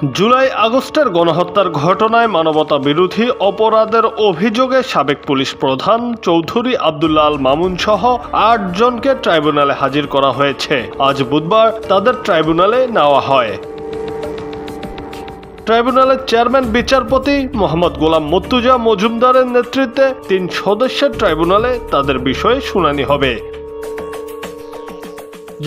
জুলাই আগস্টের গণহত্যার ঘটনায় মানবতা বিরোধী অপরাধের অভিযোগে সাবেক পুলিশ প্রধান চৌধুরী আব্দুল্লাহ আল মামুন সহ ৮ জনকে ট্রাইব্যুনালে হাজির করা হয়েছে। আজ বুধবার তাদের ট্রাইব্যুনালে নেওয়া হয়। ট্রাইব্যুনালের চেয়ারম্যান বিচারপতি মোহাম্মদ গোলাম মর্তুজা মজুমদারের নেতৃত্বে ৩ সদস্যের ট্রাইব্যুনালে তাদের বিষয়ে শুনানি হবে।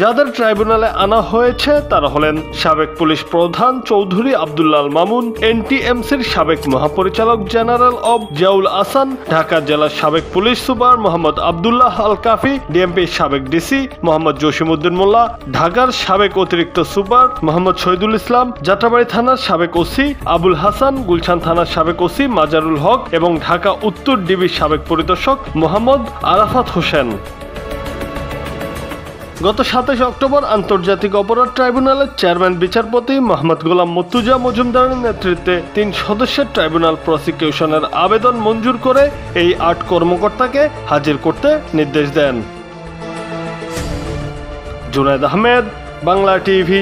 যাদের ট্রাইব্যুনালে আনা হয়েছে তারা হলেন সাবেক পুলিশ প্রধান চৌধুরী আব্দুল্লাহ আল মামুন, এনটিএমসির সাবেক মহাপরিচালক জেনারেল অব জিয়াউল আহসান, ঢাকা জেলার সাবেক পুলিশ সুপার মোহাম্মদ আবদুল্লাহ আল কাফি, ডিএমপির সাবেক ডিসি মোহাম্মদ জসিমউদ্দিন মোল্লা, ঢাকার সাবেক অতিরিক্ত সুপার মোহাম্মদ শহীদুল ইসলাম, যাত্রাবাড়ী থানার সাবেক ওসি আবুল হাসান, গুলশান থানার সাবেক ওসি মাজারুল হক এবং ঢাকা উত্তর ডিবির সাবেক পরিদর্শক মোহাম্মদ আরাফাত হোসেন। গত ২৭ অক্টোবর আন্তর্জাতিক অপরাধ ট্রাইব্যুনালের চেয়ারম্যান বিচারপতি মোহাম্মদ গোলাম মর্তুজা মজুমদারের নেতৃত্বে ৩ সদস্যের ট্রাইব্যুনাল প্রসিকিউশনের আবেদন মঞ্জুর করে এই ৮ কর্মকর্তাকে হাজির করতে নির্দেশ দেন। জুনায়েদ আহমেদ, বাংলা টিভি।